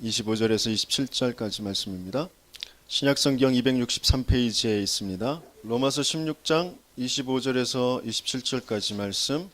25절에서 27절까지 말씀입니다. 신약성경 263페이지에 있습니다. 로마서 16장 25절에서 27절까지 말씀,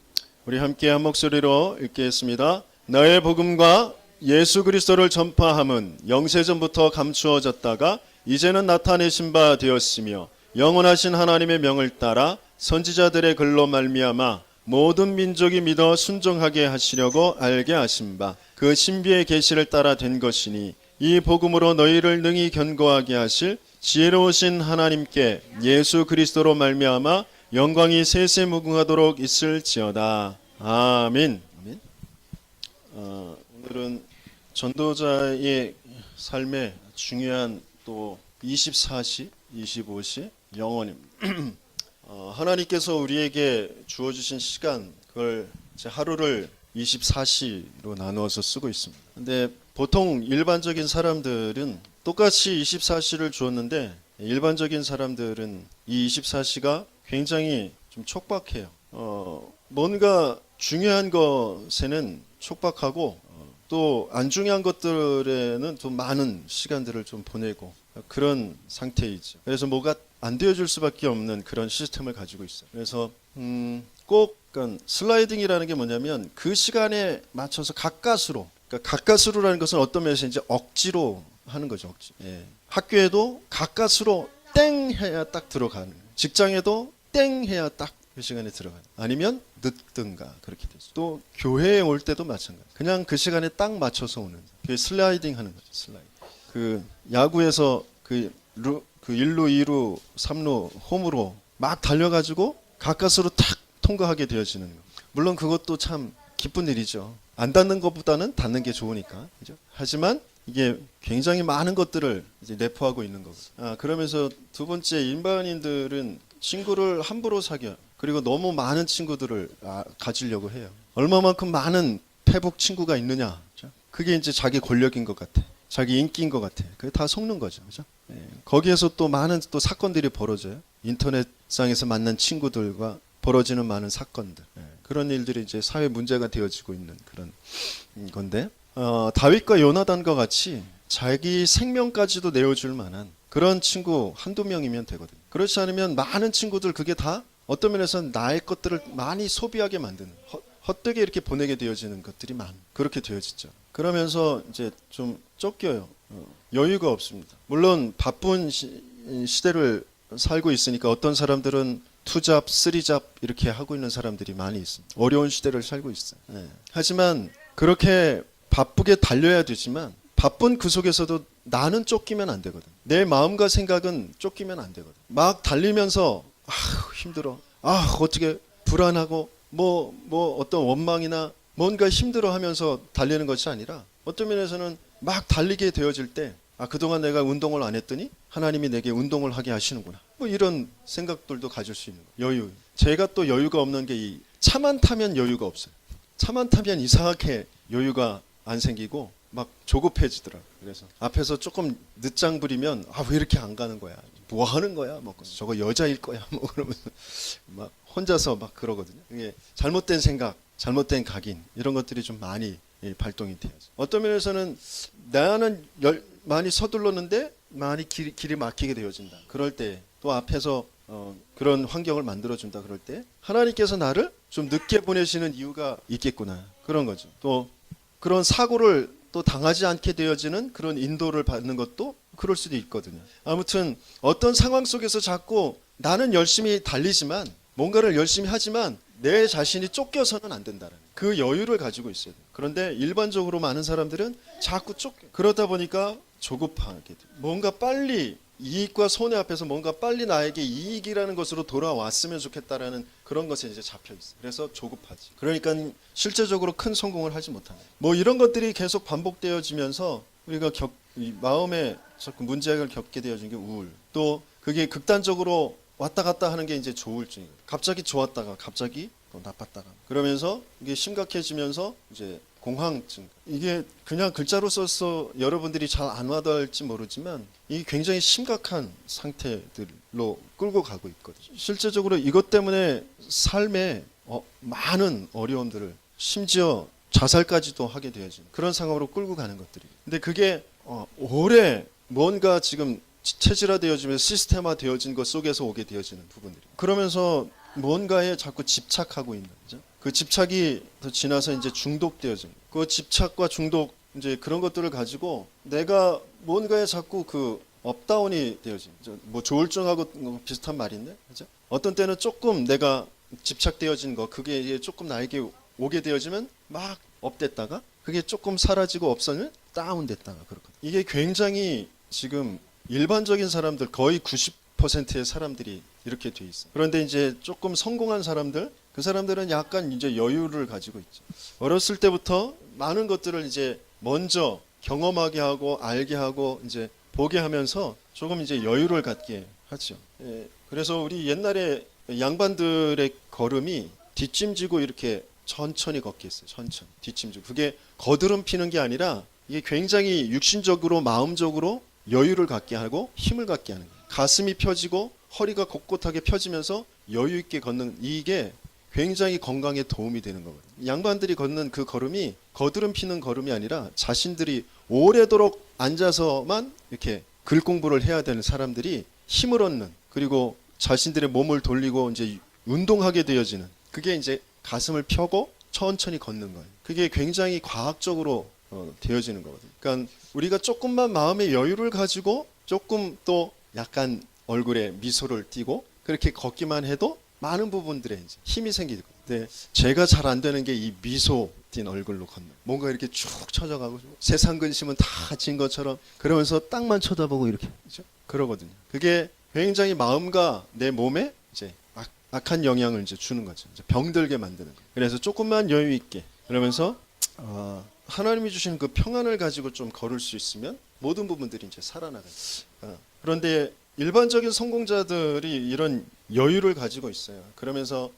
우리 함께 한 목소리로 읽겠습니다. 너의 복음과 예수 그리스도를 전파함은 영세전부터 감추어졌다가 이제는 나타내신 바 되었으며, 영원하신 하나님의 명을 따라 선지자들의 글로 말미암아 모든 민족이 믿어 순종하게 하시려고 알게 하신 바 그 신비의 계시를 따라 된 것이니, 이 복음으로 너희를 능히 견고하게 하실 지혜로우신 하나님께 예수 그리스도로 말미암아 영광이 세세무궁하도록 있을지어다. 아멘. 오늘은 전도자의 삶에 중요한 또 24시, 25시 영원입니다. 하나님께서 우리에게 주어주신 시간, 그걸 하루를 24시로 나누어서 쓰고 있습니다. 근데 보통 일반적인 사람들은 똑같이 24시를 주었는데, 일반적인 사람들은 이 24시가 굉장히 좀 촉박해요. 뭔가 중요한 것에는 촉박하고, 또 안 중요한 것들에는 좀 많은 시간들을 좀 보내고 그런 상태이죠. 그래서 뭐가 안 되어줄 수밖에 없는 그런 시스템을 가지고 있어요. 그래서 꼭 슬라이딩이라는 게 뭐냐면 그 시간에 맞춰서 가까스로, 그러니까 가까스로라는 것은 어떤 면에서 이제 억지로 하는 거죠. 억지. 예. 학교에도 가까스로 땡 해야 딱 들어가는, 직장에도 땡 해야 딱 그 시간에 들어가는, 아니면 늦든가 그렇게 되죠. 또 교회에 올 때도 마찬가지. 그냥 그 시간에 딱 맞춰서 오는, 그게 슬라이딩 하는 거죠. 슬라이딩. 그 야구에서 그 1루, 2루, 3루 홈으로 막 달려가지고 가까스로 탁 통과하게 되어지는 거. 물론 그것도 참 기쁜 일이죠. 안 닿는 것보다는 닿는 게 좋으니까, 그죠? 하지만 이게 굉장히 많은 것들을 이제 내포하고 있는 거고. 그러면서 두 번째, 일반인들은 친구를 함부로 사귀어요. 그리고 너무 많은 친구들을 가지려고 해요. 얼마만큼 많은 페북 친구가 있느냐, 그죠? 그게 이제 자기 권력인 것 같아. 자기 인기인 것 같아. 그게 다 속는 거죠, 그죠? 예. 거기에서 또 많은 또 사건들이 벌어져요. 인터넷상에서 만난 친구들과 벌어지는 많은 사건들. 예. 그런 일들이 이제 사회 문제가 되어지고 있는 그런 건데, 다윗과 요나단과 같이 자기 생명까지도 내어줄 만한 그런 친구 한두 명이면 되거든요. 그렇지 않으면 많은 친구들, 그게 다 어떤 면에서는 나의 것들을 많이 소비하게 만드는, 헛되게 이렇게 보내게 되어지는 것들이 그렇게 되어지죠. 그러면서 이제 좀 쫓겨요. 여유가 없습니다. 물론 바쁜 시대를 살고 있으니까 어떤 사람들은 2잡, 3잡 이렇게 하고 있는 사람들이 많이 있습니다. 어려운 시대를 살고 있어요. 네. 하지만 그렇게 바쁘게 달려야 되지만, 바쁜 그 속에서도 나는 쫓기면 안 되거든. 내 마음과 생각은 쫓기면 안 되거든. 막 달리면서 힘들어, 어떻게 불안하고 뭐 어떤 원망이나 뭔가 힘들어하면서 달리는 것이 아니라, 어떤 면에서는 막 달리게 되어질 때, 그동안 내가 운동을 안 했더니 하나님이 내게 운동을 하게 하시는구나, 뭐 이런 생각들도 가질 수 있는 거예요. 여유. 제가 또 여유가 없는 게, 이 차만 타면 여유가 없어요. 차만 타면 이상하게 여유가 안 생기고 막 조급해지더라고요. 그래서 앞에서 조금 늦장 부리면 왜 이렇게 안 가는 거야, 뭐 하는 거야, 뭐 저거 여자일 거야, 뭐 그러면서 막 혼자서 막 그러거든요. 이게 잘못된 생각, 잘못된 각인, 이런 것들이 좀 많이 발동이 돼요. 어떤 면에서는 나는 많이 서둘렀는데 많이 길이 막히게 되어진다. 그럴 때 또 앞에서 그런 환경을 만들어준다. 그럴 때 하나님께서 나를 좀 늦게 보내시는 이유가 있겠구나, 그런 거죠. 또 그런 사고를 또 당하지 않게 되어지는 그런 인도를 받는 것도 그럴 수도 있거든요. 아무튼 어떤 상황 속에서 자꾸 나는 열심히 달리지만, 뭔가를 열심히 하지만 내 자신이 쫓겨서는 안 된다는 그 여유를 가지고 있어야 돼요. 그런데 일반적으로 많은 사람들은 자꾸 그러다 보니까 조급하게 돼요. 뭔가 빨리, 이익과 손해 앞에서 뭔가 빨리 나에게 이익이라는 것으로 돌아왔으면 좋겠다라는 그런 것에 이제 잡혀 있어요. 그래서 조급하지. 그러니까 실제적으로 큰 성공을 하지 못하는, 뭐 이런 것들이 계속 반복되어지면서 우리가 이 마음에 자꾸 문제를 겪게 되어진 게 우울, 또 그게 극단적으로 왔다 갔다 하는 게 이제 조울증이에요. 갑자기 좋았다가 갑자기 또 나빴다가, 그러면서 이게 심각해지면서 이제 공황증. 이게 그냥 글자로 써서 여러분들이 잘 안 와닿을지 모르지만, 이게 굉장히 심각한 상태들로 끌고 가고 있거든요. 실제적으로 이것 때문에 삶에 많은 어려움들을, 심지어 자살까지도 하게 되어지는 그런 상황으로 끌고 가는 것들이. 근데 그게 오래 뭔가 지금 체질화되어지면서 시스템화되어진 것 속에서 오게 되어지는 부분들이. 그러면서 뭔가에 자꾸 집착하고 있는 거죠. 그 집착이 더 지나서 이제 중독되어지는. 그 집착과 중독 이제 그런 것들을 가지고 내가 뭔가에 자꾸 그 업다운이 되어지는. 뭐 조울증하고 비슷한 말인데, 그죠? 어떤 때는 조금 내가 집착되어진 거 그게 조금 나에게 오게 되어지면 막 업됐다가 그게 조금 사라지고 없어지면 다운됐다가 그렇거든요. 이게 굉장히 지금 일반적인 사람들 거의 90%의 사람들이 이렇게 돼 있어요. 그런데 이제 조금 성공한 사람들, 그 사람들은 약간 이제 여유를 가지고 있죠. 어렸을 때부터 많은 것들을 이제 먼저 경험하게 하고 알게 하고 이제 보게 하면서 조금 이제 여유를 갖게 하죠. 예, 그래서 우리 옛날에 양반들의 걸음이 뒷짐지고 이렇게 천천히 걷게 했어요. 천천히 뒷짐지고. 그게 거드름 피는 게 아니라 이게 굉장히 육신적으로 마음적으로 여유를 갖게 하고 힘을 갖게 하는 거예요. 가슴이 펴지고 허리가 곳곳하게 펴지면서 여유 있게 걷는 이게 굉장히 건강에 도움이 되는 거거든요. 양반들이 걷는 그 걸음이 거드름 피는 걸음이 아니라 자신들이 오래도록 앉아서만 이렇게 글 공부를 해야 되는 사람들이 힘을 얻는, 그리고 자신들의 몸을 돌리고 이제 운동하게 되어지는, 그게 이제 가슴을 펴고 천천히 걷는 거예요. 그게 굉장히 과학적으로 되어지는 거거든요. 그러니까 우리가 조금만 마음의 여유를 가지고 조금 또 약간 얼굴에 미소를 띠고 그렇게 걷기만 해도 많은 부분들에 이제 힘이 생기거든요. 근데 제가 잘 안 되는 게 이 미소 띈 얼굴로 걷는, 뭔가 이렇게 쭉 쳐져가고 세상 근심은 다 진 것처럼 그러면서 땅만 쳐다보고 이렇게, 그렇죠? 그러거든요. 그게 굉장히 마음과 내 몸에 이제 악한 영향을 이제 주는 거죠. 이제 병들게 만드는 거예요. 그래서 조금만 여유 있게 그러면서 하나님이 주신 그 평안을 가지고 좀 걸을 수 있으면 모든 부분들이 이제 살아나가요. 그런데 일반적인 성공자들이 이런 여유를 가지고 있어요. 그러면서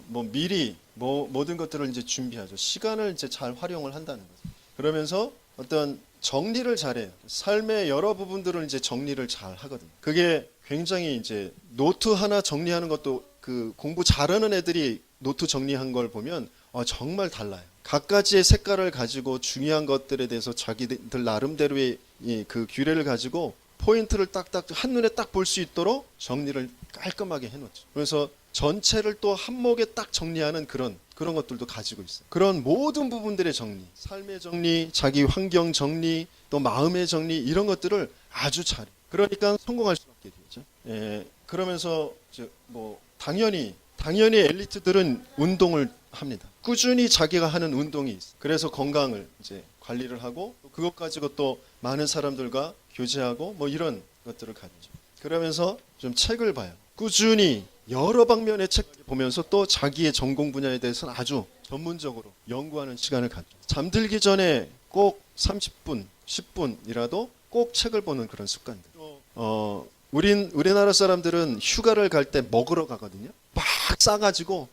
뭐 미리 모든 것들을 이제 준비하죠. 시간을 이제 잘 활용을 한다는 거죠. 그러면서 어떤 정리를 잘해요. 삶의 여러 부분들을 이제 정리를 잘 하거든요. 그게 굉장히 이제 노트 하나 정리하는 것도 그 공부 잘하는 애들이 노트 정리한 걸 보면 정말 달라요. 각가지의 색깔을 가지고 중요한 것들에 대해서 자기들 나름대로의 그 규례를 가지고 포인트를 딱딱 한눈에 딱 볼 수 있도록 정리를 깔끔하게 해놓죠. 그래서 전체를 또 한목에 딱 정리하는 그런 것들도 가지고 있어요. 그런 모든 부분들의 정리, 삶의 정리, 자기 환경 정리, 또 마음의 정리, 이런 것들을 아주 잘해. 그러니까 성공할 수밖에 되죠. 예, 그러면서 뭐 당연히 엘리트들은 운동을 합니다. 꾸준히 자기가 하는 운동이 있어요. 그래서 건강을 이제 관리를 하고 그것 가지고 또 많은 사람들과 교제하고 뭐 이런 것들을 가지죠. 그러면서 좀 책을 봐요. 꾸준히 여러 방면의 책 보면서 또 자기의 전공 분야에 대해서는 아주 전문적으로 연구하는 시간을 갖죠. 잠들기 전에 꼭 30분, 10분이라도 꼭 책을 보는 그런 습관들. 우리나라 사람들은 휴가를 갈 때 먹으러 가거든요. 막 싸가지고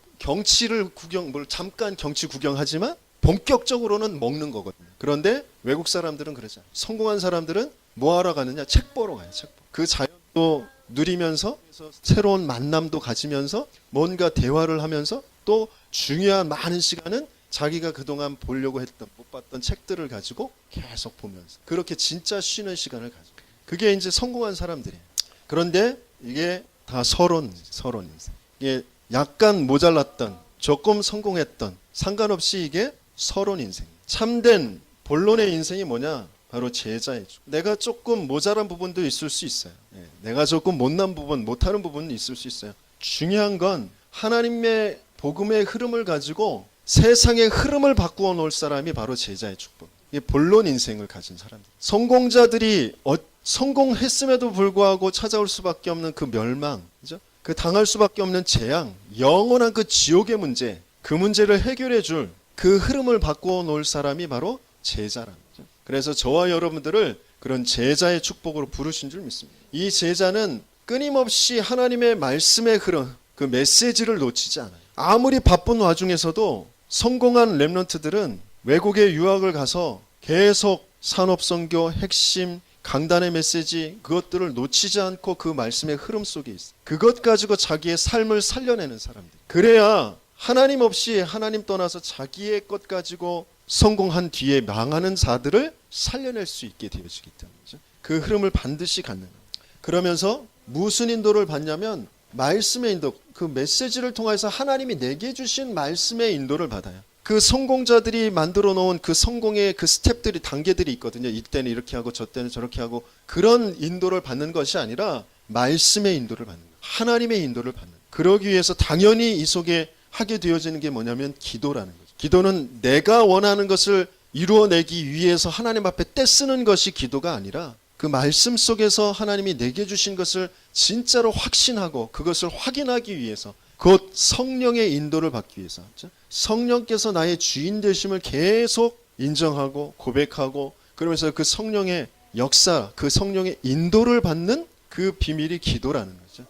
잠깐 경치 구경하지만 본격적으로는 먹는 거거든요. 그런데 외국 사람들은 그러지 않아요. 성공한 사람들은 뭐 하러 가느냐? 책 보러 가요. 책 보러. 그 자연도 누리면서 새로운 만남도 가지면서 뭔가 대화를 하면서 또 중요한 많은 시간은 자기가 그동안 보려고 했던 못 봤던 책들을 가지고 계속 보면서 그렇게 진짜 쉬는 시간을 가지고, 그게 이제 성공한 사람들이에요. 그런데 이게 다 서론 인생. 이게 약간 모자랐던, 조금 성공했던 상관없이 이게 서론 인생. 참된 본론의 인생이 뭐냐? 바로 제자의 주. 내가 조금 모자란 부분도 있을 수 있어요. 내가 조금 못난 부분, 못하는 부분은 있을 수 있어요. 중요한 건 하나님의 복음의 흐름을 가지고 세상의 흐름을 바꾸어 놓을 사람이 바로 제자의 축복. 이게 본론 인생을 가진 사람들. 성공자들이 성공했음에도 불구하고 찾아올 수밖에 없는 그 멸망, 그죠? 그 당할 수밖에 없는 재앙, 영원한 그 지옥의 문제, 그 문제를 해결해 줄 그 흐름을 바꾸어 놓을 사람이 바로 제자라는 거죠. 그래서 저와 여러분들을 그런 제자의 축복으로 부르신 줄 믿습니다. 이 제자는 끊임없이 하나님의 말씀의 흐름, 그 메시지를 놓치지 않아요. 아무리 바쁜 와중에서도 성공한 렘넌트들은 외국에 유학을 가서 계속 산업선교, 핵심, 강단의 메시지, 그것들을 놓치지 않고 그 말씀의 흐름 속에 있어요. 그것 가지고 자기의 삶을 살려내는 사람들. 그래야 하나님 없이, 하나님 떠나서 자기의 것 가지고 성공한 뒤에 망하는 자들을 살려낼 수 있게 되어지기 때문이죠. 그 흐름을 반드시 갖는 거예요. 그러면서 무슨 인도를 받냐면 말씀의 인도, 그 메시지를 통해서 하나님이 내게 주신 말씀의 인도를 받아요. 그 성공자들이 만들어 놓은 그 성공의 그 스텝들이, 단계들이 있거든요. 이때는 이렇게 하고 저때는 저렇게 하고, 그런 인도를 받는 것이 아니라 말씀의 인도를 받는 거예요. 하나님의 인도를 받는 거예요. 그러기 위해서 당연히 이 속에 하게 되어지는 게 뭐냐면 기도라는 거죠. 기도는 내가 원하는 것을 이루어내기 위해서 하나님 앞에 떼쓰는 것이 기도가 아니라 그 말씀 속에서 하나님이 내게 주신 것을 진짜로 확신하고 그것을 확인하기 위해서, 곧 성령의 인도를 받기 위해서, 성령께서 나의 주인 되심을 계속 인정하고 고백하고, 그러면서 그 성령의 역사, 그 성령의 인도를 받는 그 비밀이 기도라는 거죠.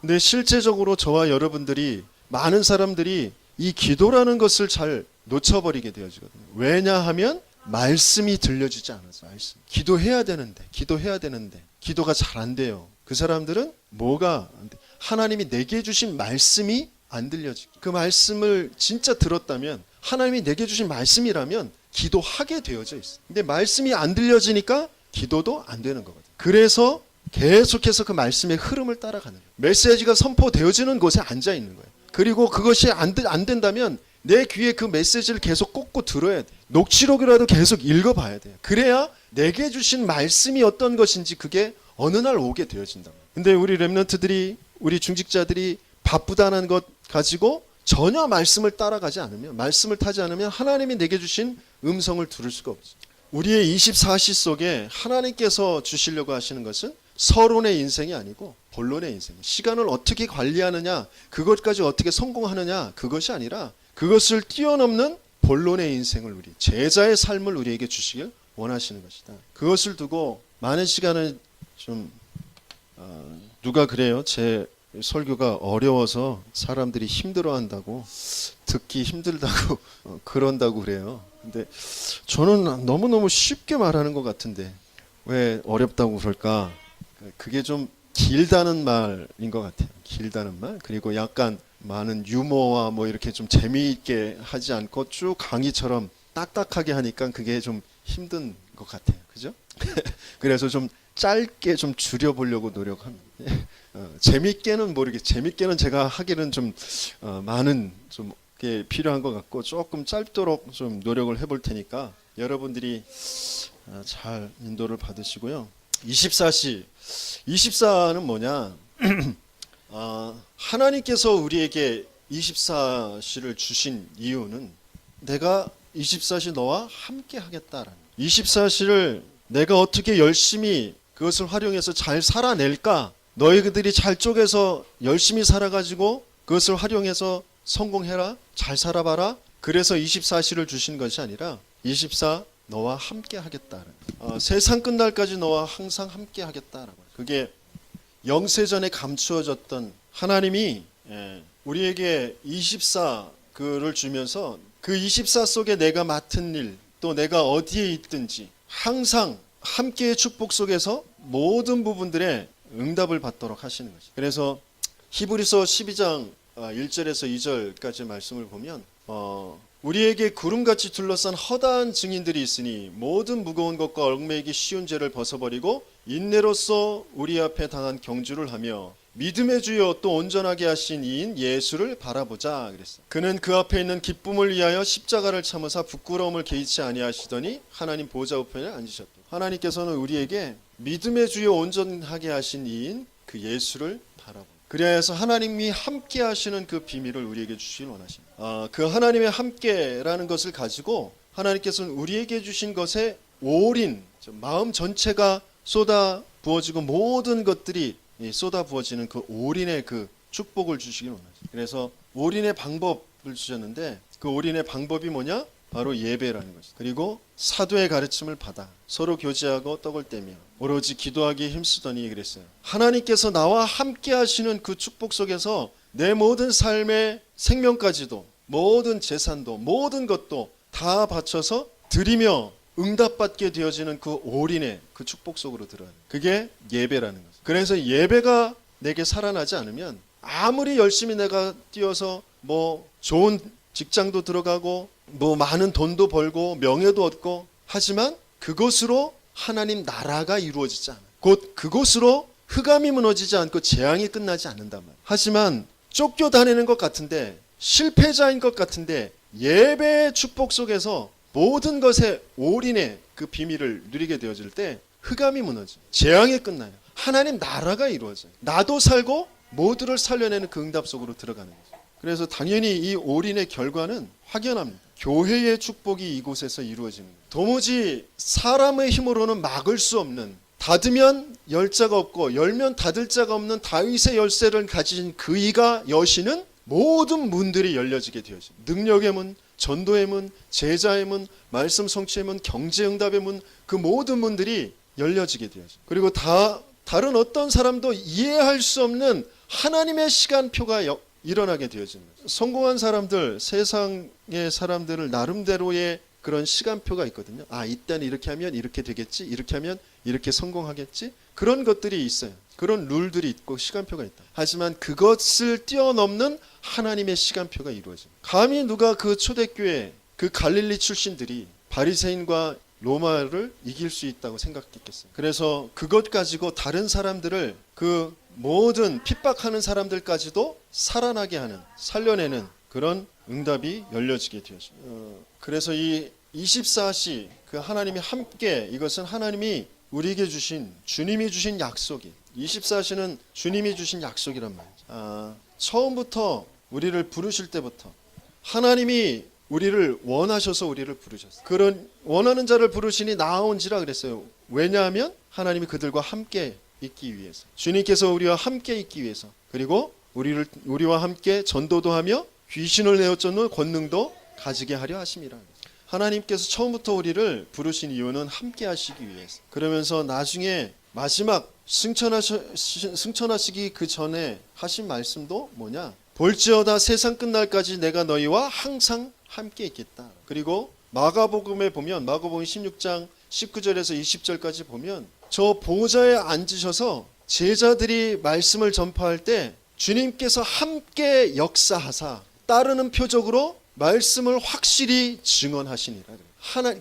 근데 실제적으로 저와 여러분들이, 많은 사람들이 이 기도라는 것을 잘 놓쳐버리게 되어지거든요. 왜냐하면 말씀이 들려주지 않아서. 말씀. 기도해야 되는데 기도가 잘 안 돼요. 그 사람들은 뭐가 안 돼? 하나님이 내게 주신 말씀이 안 들려지고, 그 말씀을 진짜 들었다면, 하나님이 내게 주신 말씀이라면 기도하게 되어져 있어요. 근데 말씀이 안 들려지니까 기도도 안 되는 거거든요. 그래서 계속해서 그 말씀의 흐름을 따라가는 거예요. 메시지가 선포되어지는 곳에 앉아 있는 거예요. 그리고 그것이 안 된다면 내 귀에 그 메시지를 계속 꽂고 들어야 돼. 녹취록이라도 계속 읽어봐야 돼요. 그래야 내게 주신 말씀이 어떤 것인지 그게 어느 날 오게 되어진다. 근데 우리 렘넌트들이, 우리 중직자들이 바쁘다는 것 가지고 전혀 말씀을 따라가지 않으면, 말씀을 타지 않으면 하나님이 내게 주신 음성을 들을 수가 없어요. 우리의 24시 속에 하나님께서 주시려고 하시는 것은 서론의 인생이 아니고 본론의 인생. 시간을 어떻게 관리하느냐, 그것까지 어떻게 성공하느냐, 그것이 아니라 그것을 뛰어넘는 본론의 인생을, 우리 제자의 삶을 우리에게 주시길 원하시는 것이다. 그것을 두고 많은 시간을 좀 누가 그래요? 제 설교가 어려워서 사람들이 힘들어한다고, 듣기 힘들다고 그런다고 그래요. 근데 저는 너무너무 쉽게 말하는 것 같은데 왜 어렵다고 그럴까? 그게 좀 길다는 말인 것 같아요. 길다는 말. 그리고 약간 많은 유머와 뭐 이렇게 좀 재미있게 하지 않고 쭉 강의처럼 딱딱하게 하니까 그게 좀 힘든 것 같아요. 그죠? 그래서 좀 짧게 좀 줄여보려고 노력합니다. 재밌게는 모르겠어요. 재밌게는 제가 하기는 좀 많은 좀 게 필요한 것 같고, 조금 짧도록 좀 노력을 해볼 테니까 여러분들이 잘 인도를 받으시고요. 24시, 24는 뭐냐? 하나님께서 우리에게 24시를 주신 이유는 내가 24시 너와 함께 하겠다라는, 24시를 내가 어떻게 열심히 그것을 활용해서 잘 살아낼까? 너희들이 잘 쪼개서 열심히 살아가지고 그것을 활용해서 성공해라, 잘 살아봐라. 그래서 24시를 주신 것이 아니라 24 너와 함께 하겠다. 세상 끝날까지 너와 항상 함께 하겠다라고. 그게 영세전에 감추어졌던 하나님이 우리에게 24 그를 주면서 그 24 속에 내가 맡은 일, 또 내가 어디에 있든지 항상 함께의 축복 속에서 모든 부분들에 응답을 받도록 하시는 것이죠. 그래서 히브리서 12장 1절에서 2절까지 말씀을 보면 우리에게 구름같이 둘러싼 허다한 증인들이 있으니 모든 무거운 것과 얽매이기 쉬운 죄를 벗어버리고 인내로써 우리 앞에 당한 경주를 하며 믿음의 주여 또 온전하게 하신 이인 예수를 바라보자 그랬어요. 그는 그 앞에 있는 기쁨을 위하여 십자가를 참으사 부끄러움을 개의치 아니하시더니 하나님 보좌 우편에 앉으셨다. 하나님께서는 우리에게 믿음의 주여 온전하게 하신 이인 그 예수를 바라보자. 그래서 하나님이 함께 하시는 그 비밀을 우리에게 주시길 원하십니다. 그 하나님의 함께라는 것을 가지고 하나님께서는 우리에게 주신 것에 올인, 마음 전체가 쏟아 부어지고 모든 것들이 쏟아 부어지는 그 올인의 그 축복을 주시길 원하십니다. 그래서 올인의 방법을 주셨는데 그 올인의 방법이 뭐냐? 바로 예배라는 것이죠. 그리고 사도의 가르침을 받아 서로 교제하고 떡을 떼며 오로지 기도하기에 힘쓰더니 그랬어요. 하나님께서 나와 함께 하시는 그 축복 속에서 내 모든 삶의 생명까지도, 모든 재산도, 모든 것도 다 바쳐서 드리며 응답받게 되어지는 그 올인의 그 축복 속으로 들어요. 그게 예배라는 거죠. 그래서 예배가 내게 살아나지 않으면 아무리 열심히 내가 뛰어서 뭐 좋은 직장도 들어가고 뭐 많은 돈도 벌고 명예도 얻고 하지만 그것으로 하나님 나라가 이루어지지 않아요. 곧 그것으로 흑암이 무너지지 않고 재앙이 끝나지 않는단 말이에요. 하지만 쫓겨다니는 것 같은데 실패자인 것 같은데 예배의 축복 속에서 모든 것에 올인의 그 비밀을 누리게 되어질 때 흑암이 무너져 재앙이 끝나요. 하나님 나라가 이루어져요. 나도 살고 모두를 살려내는 그 응답 속으로 들어가는 거죠. 그래서 당연히 이 올인의 결과는 확연합니다. 교회의 축복이 이곳에서 이루어지는 거예요. 도무지 사람의 힘으로는 막을 수 없는, 닫으면 열 자가 없고 열면 닫을 자가 없는 다윗의 열쇠를 가진 그 이가 여시는 모든 문들이 열려지게 되어집니다. 능력의 문, 전도의 문, 제자의 문, 말씀 성취의 문, 경제응답의 문, 그 모든 문들이 열려지게 되어집니다. 그리고 다른 어떤 사람도 이해할 수 없는 하나님의 시간표가 일어나게 되어집니다. 성공한 사람들, 세상의 사람들을 나름대로의 그런 시간표가 있거든요. 이때는 이렇게 하면 이렇게 되겠지, 이렇게 하면 이렇게 성공하겠지, 그런 것들이 있어요. 그런 룰들이 있고 시간표가 있다. 하지만 그것을 뛰어넘는 하나님의 시간표가 이루어집니다. 감히 누가 그 초대교회 그 갈릴리 출신들이 바리새인과 로마를 이길 수 있다고 생각했겠어요. 그래서 그것 가지고 다른 사람들을 그 모든 핍박하는 사람들까지도 살아나게 하는, 살려내는 그런 응답이 열려지게 되었습니다. 그래서 이 24시 그 하나님이 함께, 이것은 하나님이 우리에게 주신, 주님이 주신 약속이, 24시는 주님이 주신 약속이란 말이죠. 처음부터 우리를 부르실 때부터 하나님이 우리를 원하셔서 우리를 부르셨어요. 그런 원하는 자를 부르시니 나아온지라 그랬어요. 왜냐하면 하나님이 그들과 함께 있기 위해서, 주님께서 우리와 함께 있기 위해서, 그리고 우리와 함께 전도도 하며 귀신을 내어 쫓는 권능도 가지게 하려 하심이라. 하나님께서 처음부터 우리를 부르신 이유는 함께 하시기 위해서. 그러면서 나중에 마지막 승천하시기 그 전에 하신 말씀도 뭐냐? 볼지어다 세상 끝날까지 내가 너희와 항상 함께 있겠다. 그리고 마가복음에 보면, 마가복음 16장 19절에서 20절까지 보면 저 보좌에 앉으셔서 제자들이 말씀을 전파할 때 주님께서 함께 역사하사 따르는 표적으로 말씀을 확실히 증언하시니라.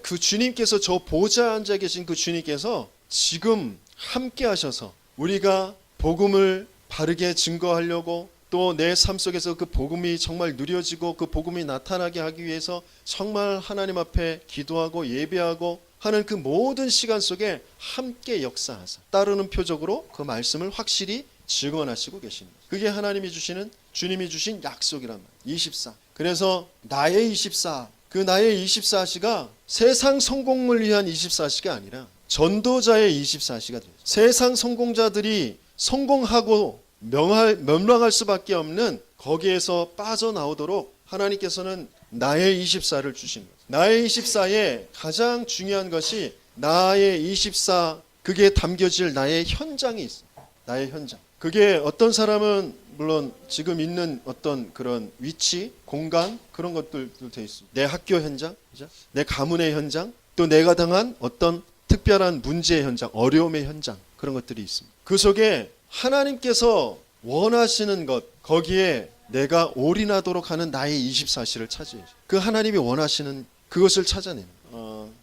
그 주님께서, 저 보좌에 앉아 계신 그 주님께서 지금 함께 하셔서 우리가 복음을 바르게 증거하려고, 또 내 삶 속에서 그 복음이 정말 누려지고 그 복음이 나타나게 하기 위해서 정말 하나님 앞에 기도하고 예배하고 하는 그 모든 시간 속에 함께 역사하사 따르는 표적으로 그 말씀을 확실히 증언하시고 계십니다. 그게 하나님이 주시는, 주님이 주신 약속이란 말이에요. 24. 그래서 나의 24, 그 나의 24시가 세상 성공을 위한 24시가 아니라 전도자의 24시가 돼요. 세상 성공자들이 성공하고 멸망할 수밖에 없는 거기에서 빠져나오도록 하나님께서는 나의 24를 주신 거예요. 나의 24에 가장 중요한 것이 나의 24, 그게 담겨질 나의 현장이 있어요. 나의 현장. 그게 어떤 사람은 물론 지금 있는 어떤 그런 위치, 공간, 그런 것들도 돼 있어요. 내 학교 현장, 그죠? 내 가문의 현장, 또 내가 당한 어떤 특별한 문제의 현장, 어려움의 현장, 그런 것들이 있습니다. 그 속에 하나님께서 원하시는 것, 거기에 내가 올인하도록 하는 나의 24시를 찾아야죠. 그 하나님이 원하시는 그것을 찾아내는.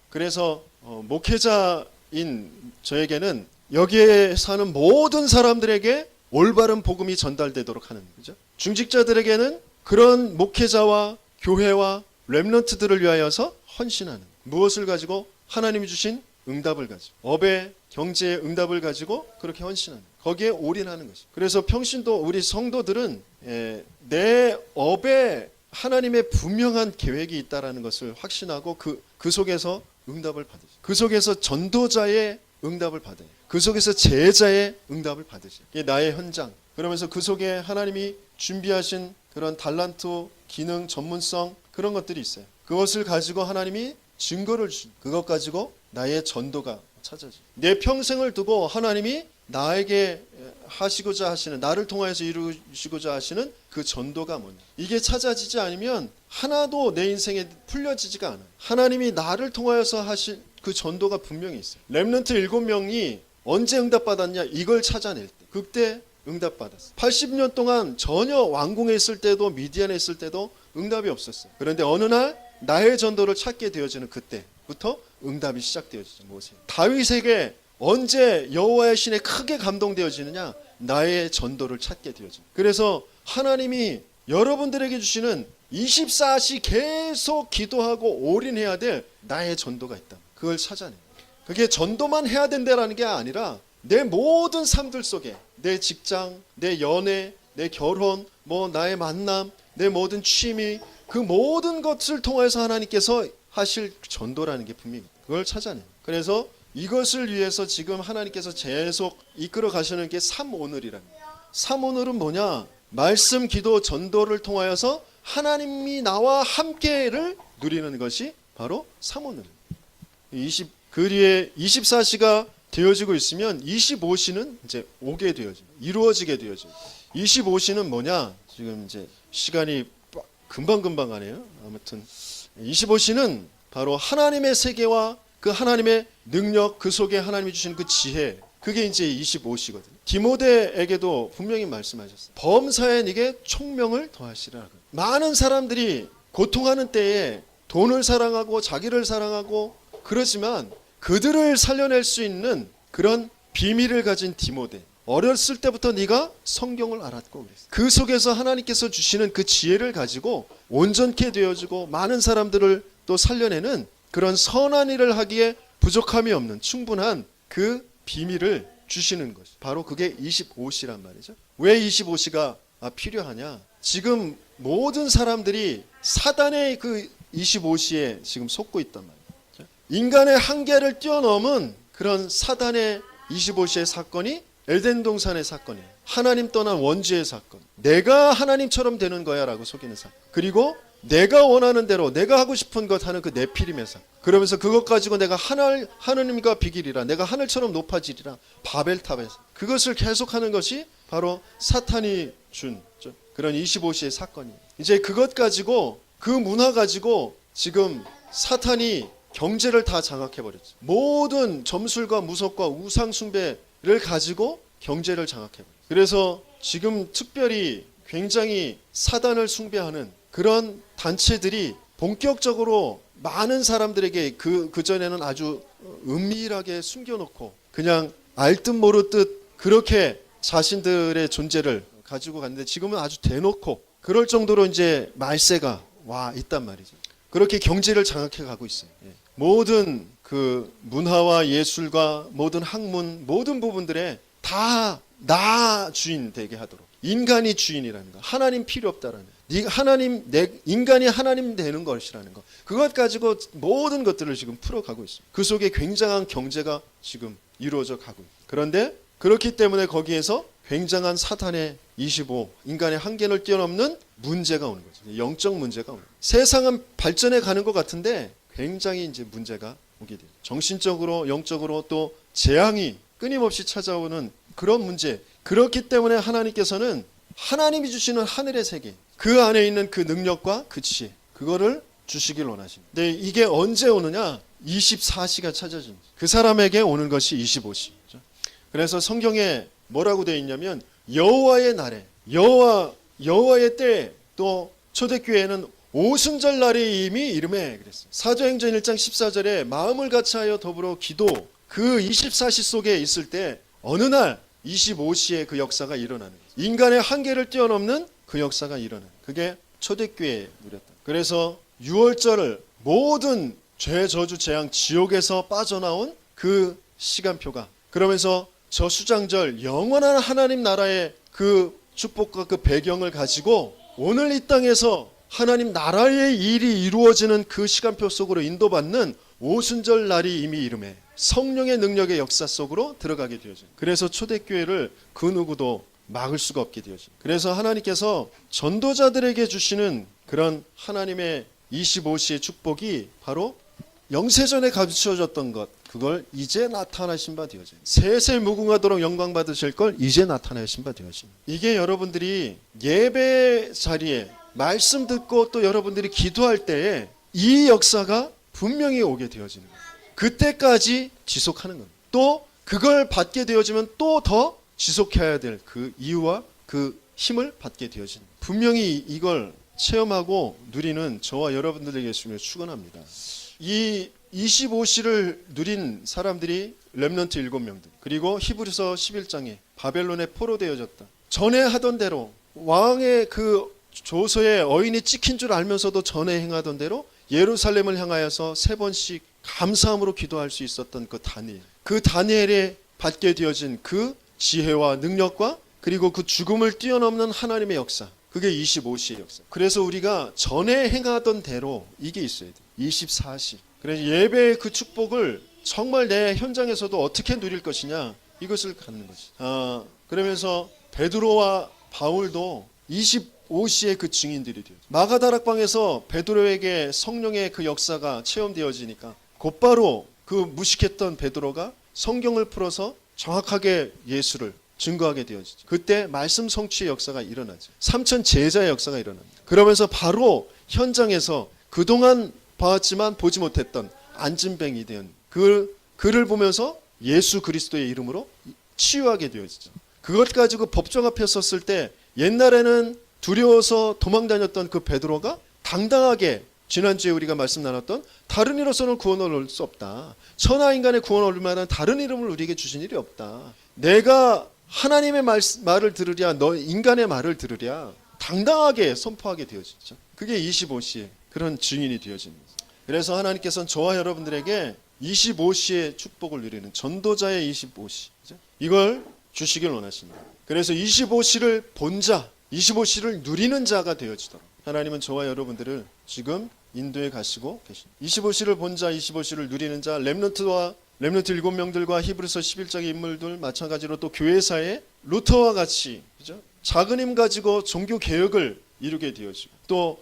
그래서 목회자인 저에게는 여기에 사는 모든 사람들에게 올바른 복음이 전달되도록 하는 거죠. 중직자들에게는 그런 목회자와 교회와 렘넌트들을 위하여서 헌신하는, 무엇을 가지고? 하나님이 주신 응답을 가지고, 업의 경제의 응답을 가지고 그렇게 헌신하는, 거기에 올인하는 것이죠. 그래서 평신도 우리 성도들은 내 업에 하나님의 분명한 계획이 있다라는 것을 확신하고 그 속에서 응답을 받으죠. 그 속에서 전도자의 응답을 받아요. 그 속에서 제자의 응답을 받으죠. 이게 나의 현장. 그러면서 그 속에 하나님이 준비하신 그런 달란트, 기능, 전문성, 그런 것들이 있어요. 그것을 가지고 하나님이 증거를 주신, 그것 가지고 나의 전도가 찾아져. 내 평생을 두고 하나님이 나에게 하시고자 하시는, 나를 통하여서 이루시고자 하시는 그 전도가 뭐냐, 이게 찾아지지 않으면 하나도 내 인생에 풀려지지가 않아요. 하나님이 나를 통하여서 하실 그 전도가 분명히 있어요. 렘넌트 7명이 언제 응답받았냐, 이걸 찾아낼 때, 그때 응답받았어요. 80년 동안 전혀 왕궁에 있을 때도 미디안에 있을 때도 응답이 없었어요. 그런데 어느 날 나의 전도를 찾게 되어지는 그때부터 응답이 시작되어지죠. 모세. 다윗에게 언제 여호와의 신에 크게 감동되어지느냐? 나의 전도를 찾게 되어져. 그래서 하나님이 여러분들에게 주시는 24시 계속 기도하고 올인해야 될 나의 전도가 있다. 그걸 찾아내요. 그게 전도만 해야 된다라는 게 아니라 내 모든 삶들 속에 내 직장, 내 연애, 내 결혼, 나의 만남, 내 모든 취미, 그 모든 것을 통해서 하나님께서 하실 전도라는 게 분명히 그걸 찾아내요. 그래서 이것을 위해서 지금 하나님께서 계속 이끌어 가시는 게 3오늘이라는 거예요. 3오늘은 뭐냐? 말씀, 기도, 전도를 통하여서 하나님이 나와 함께를 누리는 것이 바로 3오늘. 그 뒤에 24시가 되어지고 있으면 25시는 이제 오게 되어져, 이루어지게 되어져. 25시는 뭐냐? 지금 이제 시간이 금방 가네요. 아무튼 25시는 바로 하나님의 세계와 그 하나님의 능력, 그 속에 하나님이 주신 그 지혜, 그게 이제 25시거든요. 디모데에게도 분명히 말씀하셨어요. 범사에 네게 총명을 더하시라. 많은 사람들이 고통하는 때에 돈을 사랑하고 자기를 사랑하고 그러지만 그들을 살려낼 수 있는 그런 비밀을 가진 디모데, 어렸을 때부터 네가 성경을 알았고 그랬어. 그 속에서 하나님께서 주시는 그 지혜를 가지고 온전케 되어지고 많은 사람들을 또 살려내는 그런 선한 일을 하기에 부족함이 없는 충분한 그 비밀을 주시는 것이 바로 그게 25시란 말이죠. 왜 25시가 필요하냐? 지금 모든 사람들이 사단의 그 25시에 지금 속고 있단 말이죠. 인간의 한계를 뛰어넘은 그런 사단의 25시의 사건이 에덴 동산의 사건이에요. 하나님 떠난 원죄의 사건. 내가 하나님처럼 되는 거야 라고 속이는 사건. 그리고 내가 원하는 대로 내가 하고 싶은 것 하는 그 네피림의 사건. 그러면서 그것 가지고 내가 하나님과 비기리라, 내가 하늘처럼 높아지리라, 바벨탑에서 그것을 계속하는 것이 바로 사탄이 준 그런 25시의 사건이에요. 이제 그것 가지고, 그 문화 가지고 지금 사탄이 경제를 다 장악해버렸죠. 모든 점술과 무속과 우상 숭배를 가지고 경제를 장악해버렸어요. 그래서 지금 특별히 굉장히 사단을 숭배하는 그런 단체들이 본격적으로 많은 사람들에게 그전에는 아주 은밀하게 숨겨놓고 그냥 알듯 모르듯 그렇게 자신들의 존재를 가지고 갔는데 지금은 아주 대놓고 그럴 정도로 이제 말세가 와 있단 말이죠. 그렇게 경제를 장악해 가고 있어요. 모든 그 문화와 예술과 모든 학문, 모든 부분들에 다 나 주인 되게 하도록, 인간이 주인이라는 거, 하나님 필요 없다라는 거, 인간이 하나님 되는 것이라는 거, 그것 가지고 모든 것들을 지금 풀어가고 있습니다. 그 속에 굉장한 경제가 지금 이루어져 가고 있습니다. 그런데 그렇기 때문에 거기에서 굉장한 사탄의 25, 인간의 한계를 뛰어넘는 문제가 오는 거죠. 영적 문제가 오는 거죠. 세상은 발전해 가는 것 같은데 굉장히 이제 문제가 오게 돼요. 정신적으로, 영적으로 또 재앙이 끊임없이 찾아오는 그런 문제. 그렇기 때문에 하나님께서는 하나님이 주시는 하늘의 세계, 그 안에 있는 그 능력과 그 지혜, 그거를 주시길 원하십니다. 근데 이게 언제 오느냐? 24시가 찾아진 그 사람에게 오는 것이 25시. 그래서 성경에 뭐라고 되어 있냐면 여호와의 날에, 여호와의 때에, 또 초대교회는 오순절 날이 이미 이름에 그랬어요. 사도행전 1장 14절에 마음을 같이하여 더불어 기도, 그 24시 속에 있을 때 어느 날 25시에 그 역사가 일어나는 거예요. 인간의 한계를 뛰어넘는 그 역사가 일어나는 거예요. 그게 초대교회에 누렸다. 그래서 6월절을 모든 죄, 저주, 재앙, 지옥에서 빠져나온 그 시간표가, 그러면서 저 수장절 영원한 하나님 나라의 그 축복과 그 배경을 가지고 오늘 이 땅에서 하나님 나라의 일이 이루어지는 그 시간표 속으로 인도받는 오순절 날이 이미 이름에 성령의 능력의 역사 속으로 들어가게 되어져요. 그래서 초대교회를 그 누구도 막을 수가 없게 되어져요. 그래서 하나님께서 전도자들에게 주시는 그런 하나님의 25시의 축복이 바로 영세전에 가르쳐졌던 것, 그걸 이제 나타나신 바 되어져요. 세세 무궁하도록 영광 받으실 걸 이제 나타나신 바 되어집니다. 이게 여러분들이 예배 자리에 말씀 듣고 또 여러분들이 기도할 때에 이 역사가 분명히 오게 되어지는 거예요. 그때까지 지속하는 겁니다. 또 그걸 받게 되어지면 또 더 지속해야 될 그 이유와 그 힘을 받게 되어지는 거예요. 분명히 이걸 체험하고 누리는 저와 여러분들에게 예수님을 축원합니다. 이 25시를 누린 사람들이 렘넌트 7명들, 그리고 히브리서 11장에 바벨론에 포로되어졌다. 전에 하던 대로 왕의 그 조서에 어인이 찍힌 줄 알면서도 전에 행하던 대로 예루살렘을 향하여서 3번씩 감사함으로 기도할 수 있었던 그 다니엘에 받게 되어진 그 지혜와 능력과 그리고 그 죽음을 뛰어넘는 하나님의 역사, 그게 25시의 역사. 그래서 우리가 전에 행하던 대로 이게 있어야 돼. 24시. 그래서 예배의 그 축복을 정말 내 현장에서도 어떻게 누릴 것이냐, 이것을 갖는 거지. 그러면서 베드로와 바울도 25시의 그 증인들이 돼요. 마가다락방에서 베드로에게 성령의 그 역사가 체험되어지니까 곧바로 그 무식했던 베드로가 성경을 풀어서 정확하게 예수를 증거하게 되어지죠. 그때 말씀 성취의 역사가 일어나죠. 3천 제자의 역사가 일어납니다. 그러면서 바로 현장에서 그동안 봤지만 보지 못했던 안진뱅이 된 그를 보면서 예수 그리스도의 이름으로 치유하게 되어지죠. 그것 가지고 법정 앞에 섰을 때 옛날에는 두려워서 도망다녔던 그 베드로가 당당하게, 지난주에 우리가 말씀 나눴던 다른 이로서는 구원을 얻을 수 없다. 천하 인간의 구원을 얻을 만한 다른 이름을 우리에게 주신 일이 없다. 내가 하나님의 말을 들으랴, 너 인간의 말을 들으랴, 당당하게 선포하게 되어지죠. 그게 25시의 그런 증인이 되어집니다. 그래서 하나님께서는 저와 여러분들에게 25시의 축복을 누리는 전도자의 25시, 이걸 주시길 원하십니다. 그래서 25시를 본 자, 25시를 누리는 자가 되어지도록 하나님은 저와 여러분들을 지금 인도에 가시고 계십니다. 25시를 본 자, 25시를 누리는 자, 렘넌트 7명들과 히브리서 11장의 인물들, 마찬가지로 또 교회사에 루터와 같이, 그죠? 작은 힘 가지고 종교 개혁을 이루게 되어지고, 또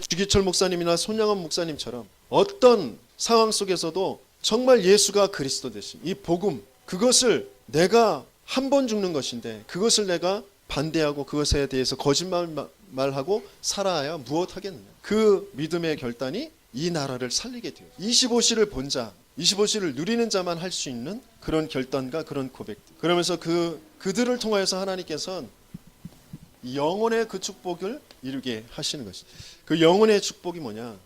주기철 목사님이나 손양원 목사님처럼 어떤 상황 속에서도 정말 예수가 그리스도 되신 이 복음, 그것을 내가 한 번 죽는 것인데 그것을 내가 반대하고 그것에 대해서 거짓말하고 살아야 무엇하겠느냐, 그 믿음의 결단이 이 나라를 살리게 돼요. 25시를 본 자, 25시를 누리는 자만 할 수 있는 그런 결단과 그런 고백들, 그러면서 그들을 통하여서 하나님께서는 영혼의 그 축복을 이루게 하시는 것이죠. 그 영혼의 축복이 뭐냐,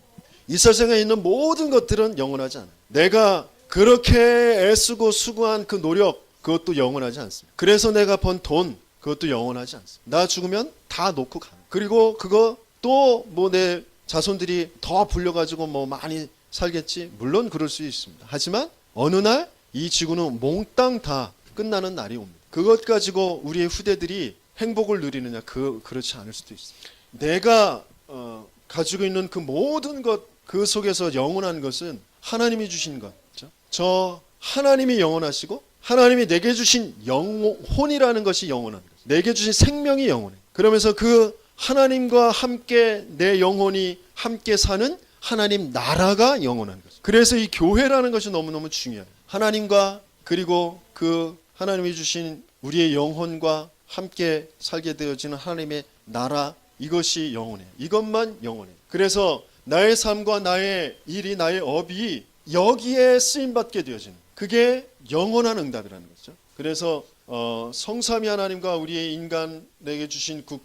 이 세상에 있는 모든 것들은 영원하지 않아요. 내가 그렇게 애쓰고 수고한 그 노력, 그것도 영원하지 않습니다. 그래서 내가 번 돈, 그것도 영원하지 않습니다. 나 죽으면 다 놓고 가. 그리고 그거 또 뭐 내 자손들이 더 불려가지고 뭐 많이 살겠지. 물론 그럴 수 있습니다. 하지만 어느 날 이 지구는 몽땅 다 끝나는 날이 옵니다. 그것 가지고 우리의 후대들이 행복을 누리느냐, 그렇지 않을 수도 있습니다. 내가 가지고 있는 그 모든 것, 그 속에서 영원한 것은 하나님이 주신 것. 그렇죠? 저 하나님이 영원하시고 하나님이 내게 주신 영혼이라는 것이 영원한 것. 내게 주신 생명이 영원해. 그러면서 그 하나님과 함께 내 영혼이 함께 사는 하나님 나라가 영원한 것. 그래서 이 교회라는 것이 너무너무 중요해요. 하나님과, 그리고 그 하나님이 주신 우리의 영혼과 함께 살게 되어지는 하나님의 나라, 이것이 영원해. 이것만 영원해. 그래서 나의 삶과 나의 일이, 나의 업이 여기에 쓰임받게 되어지는, 그게 영원한 응답이라는 거죠. 그래서 성삼위 하나님과 우리의 인간에게 주신 그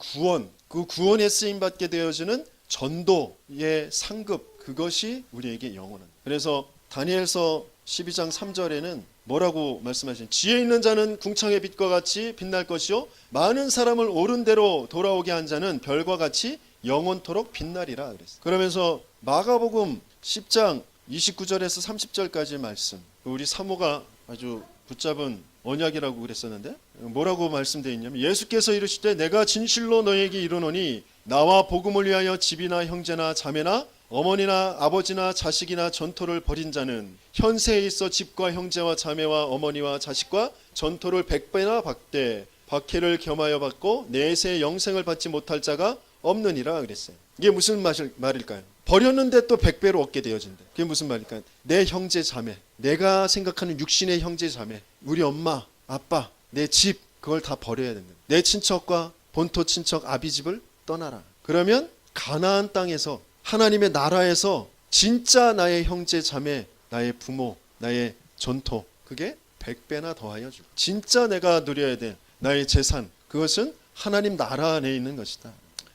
구원에 쓰임받게 되어지는 전도의 상급, 그것이 우리에게 영원한. 그래서 다니엘서 12장 3절에는 뭐라고 말씀하시는, 지혜 있는 자는 궁창의 빛과 같이 빛날 것이요 많은 사람을 옳은 대로 돌아오게 한 자는 별과 같이 영원토록 빛나리라 그랬어요. 그러면서 마가복음 10장 29절에서 30절까지 말씀, 우리 사모가 아주 붙잡은 언약이라고 그랬었는데 뭐라고 말씀되어 있냐면, 예수께서 이르시되 내가 진실로 너희에게 이르노니 나와 복음을 위하여 집이나 형제나 자매나 어머니나 아버지나 자식이나 전토를 벌인 자는 현세에 있어 집과 형제와 자매와 어머니와 자식과 전토를 100배나 받되 박해를 겸하여 받고 내세 영생을 받지 못할 자가 없느니라 그랬어요. 이게 무슨 말일까요? 버렸는데 또 100배로 얻게 되어진다. 그게 무슨 말일까요? 내 형제 자매, 내가 생각하는 육신의 형제 자매, 우리 엄마 아빠, 내 집, 그걸 다 버려야 된다. 내 친척과 본토 친척 아비집을 떠나라. 그러면 가나안 땅에서, 하나님의 나라에서 진짜 나의 형제 자매, 나의 부모, 나의 전토, 그게 100배나 더하여 주고, 진짜 내가 누려야 될 나의 재산, 그것은 하나님 나라 안에 있는 것이다.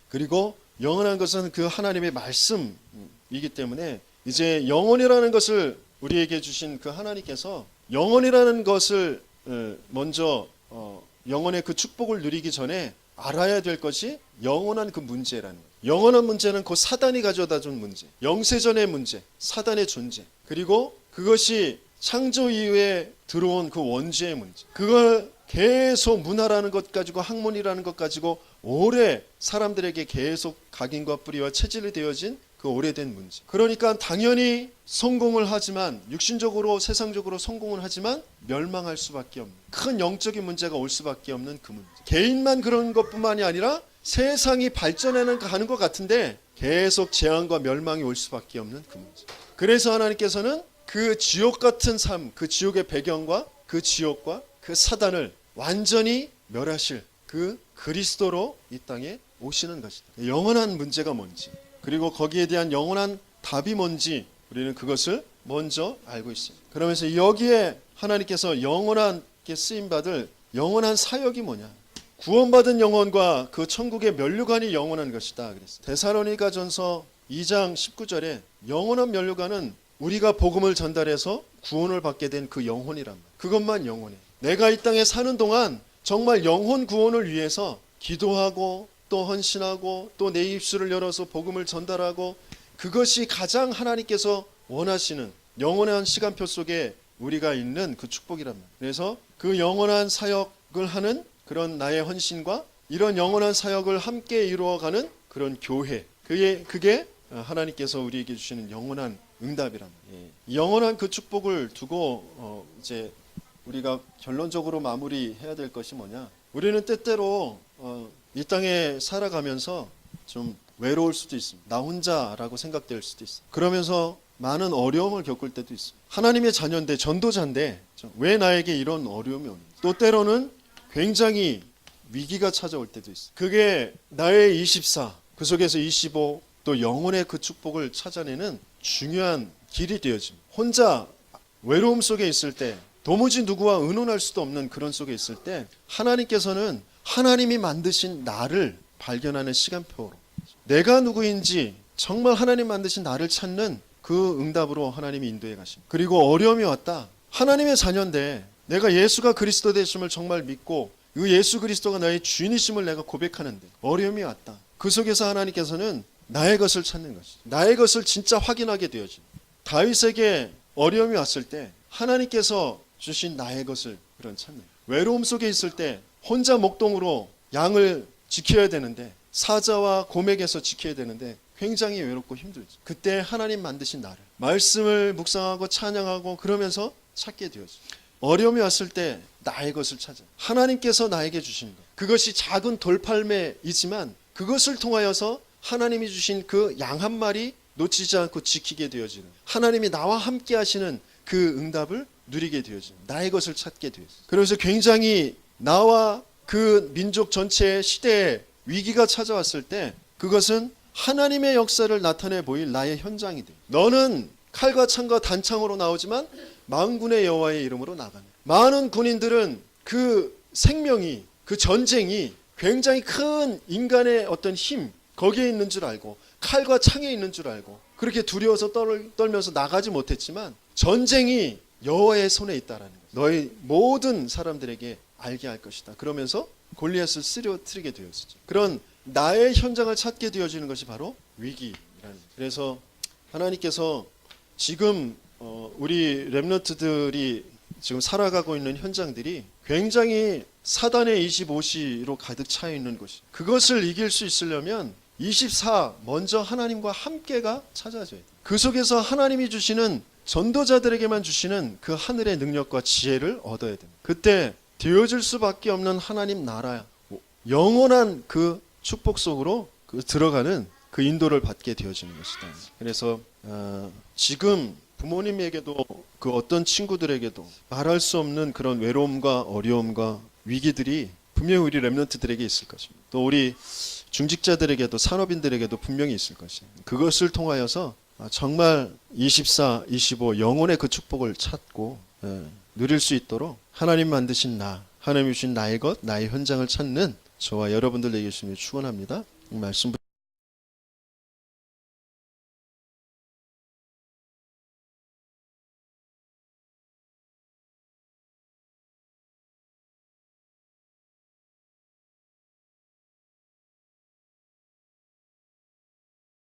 그리고 영원한 것은 그 하나님의 말씀이기 때문에 이제 영혼이라는 것을 우리에게 주신 그 하나님께서 영혼이라는 것을 먼저 영혼의 그 축복을 누리기 전에 알아야 될 것이 영원한 그 문제라는 거예요. 영원한 문제는 그 사단이 가져다 준 문제, 영세전의 문제, 사단의 존재, 그리고 그것이 창조 이후에 들어온 그 원죄의 문제, 그걸 계속 문화라는 것 가지고 학문이라는 것 가지고 오래 사람들에게 계속 각인과 뿌리와 체질이 되어진 그 오래된 문제. 그러니까 당연히 성공을 하지만 육신적으로 세상적으로 성공을 하지만 멸망할 수밖에 없는 큰 영적인 문제가 올 수밖에 없는 그 문제. 개인만 그런 것뿐만이 아니라 세상이 발전해는 가는 것 같은데 계속 재앙과 멸망이 올 수밖에 없는 그 문제. 그래서 하나님께서는 그 지옥 같은 삶, 그 지옥의 배경과 그 지옥과 그 사단을 완전히 멸하실 그 그리스도로 이 땅에 오시는 것이다. 영원한 문제가 뭔지, 그리고 거기에 대한 영원한 답이 뭔지 우리는 그것을 먼저 알고 있습니다. 그러면서 여기에 하나님께서 영원하게 쓰임받을 영원한 사역이 뭐냐, 구원받은 영혼과 그 천국의 면류관이 영원한 것이다 그랬어요. 데살로니가전서 2장 19절에 영원한 면류관은 우리가 복음을 전달해서 구원을 받게 된 그 영혼이란 말이에요. 그것만 영혼해. 내가 이 땅에 사는 동안 정말 영혼 구원을 위해서 기도하고 또 헌신하고 또 내 입술을 열어서 복음을 전달하고, 그것이 가장 하나님께서 원하시는 영원한 시간표 속에 우리가 있는 그 축복이란 말이에요. 그래서 그 영원한 사역을 하는 그런 나의 헌신과 이런 영원한 사역을 함께 이루어가는 그런 교회, 그게 하나님께서 우리에게 주시는 영원한 응답이란 말이에요. 영원한 그 축복을 두고 이제 우리가 결론적으로 마무리해야 될 것이 뭐냐, 우리는 때때로 이 땅에 살아가면서 좀 외로울 수도 있습니다. 나 혼자라고 생각될 수도 있어요. 그러면서 많은 어려움을 겪을 때도 있어요. 하나님의 자녀인데, 전도자인데 왜 나에게 이런 어려움이 오는지, 또 때로는 굉장히 위기가 찾아올 때도 있어요. 그게 나의 24, 그 속에서 25, 또 영혼의 그 축복을 찾아내는 중요한 길이 되어집니다. 혼자 외로움 속에 있을 때, 도무지 누구와 의논할 수도 없는 그런 속에 있을 때 하나님께서는 하나님이 만드신 나를 발견하는 시간표로, 내가 누구인지 정말 하나님 만드신 나를 찾는 그 응답으로 하나님이 인도해 가십니다. 그리고 어려움이 왔다, 하나님의 자녀인데 내가 예수가 그리스도 되심을 정말 믿고 그 예수 그리스도가 나의 주인이심을 내가 고백하는데 어려움이 왔다, 그 속에서 하나님께서는 나의 것을 찾는 것이, 나의 것을 진짜 확인하게 되어집니다. 다윗에게 어려움이 왔을 때 하나님께서 주신 나의 것을 그런 찾는, 외로움 속에 있을 때 혼자 목동으로 양을 지켜야 되는데, 사자와 곰에게서 지켜야 되는데 굉장히 외롭고 힘들죠. 그때 하나님 만드신 나를 말씀을 묵상하고 찬양하고 그러면서 찾게 되어져. 어려움이 왔을 때 나의 것을 찾아, 하나님께서 나에게 주신 것, 그것이 작은 돌팔매이지만 그것을 통하여서 하나님이 주신 그 양 한 마리 놓치지 않고 지키게 되어지는, 하나님이 나와 함께 하시는 그 응답을 누리게 되어지는, 나의 것을 찾게 되어지는. 그래서 굉장히 나와 그 민족 전체의 시대에 위기가 찾아왔을 때 그것은 하나님의 역사를 나타내 보일 나의 현장이 돼. 너는 칼과 창과 단창으로 나오지만 만군의 여호와의 이름으로 나가네. 많은 군인들은 그 생명이, 그 전쟁이 굉장히 큰 인간의 어떤 힘, 거기에 있는 줄 알고 칼과 창에 있는 줄 알고 그렇게 두려워서 떨면서 나가지 못했지만 전쟁이 여호와의 손에 있다라는 것, 너희 모든 사람들에게 알게 할 것이다. 그러면서 골리앗을 쓰러뜨리게 되었죠. 그런 나의 현장을 찾게 되어지는 것이 바로 위기라는 거예요. 그래서 하나님께서 지금 우리 렘넌트들이 지금 살아가고 있는 현장들이 굉장히 사단의 25시로 가득 차 있는 것이, 그것을 이길 수 있으려면 24 먼저 하나님과 함께가 찾아져야 돼요. 그 속에서 하나님이 주시는 전도자들에게만 주시는 그 하늘의 능력과 지혜를 얻어야 됩니다. 그때 되어질 수밖에 없는 하나님 나라, 영원한 그 축복 속으로 들어가는 그 인도를 받게 되어지는 것이다. 그래서 지금 부모님에게도 그 어떤 친구들에게도 말할 수 없는 그런 외로움과 어려움과 위기들이 분명히 우리 렘넌트들에게 있을 것입니다. 또 우리 중직자들에게도, 산업인들에게도 분명히 있을 것입니다. 그것을 통하여서 정말 24, 25 영혼의 그 축복을 찾고 누릴 수 있도록 하나님 만드신 나, 하나님이 주신 나의 것, 나의 현장을 찾는 저와 여러분들 되게 주님을 축원합니다. 이 말씀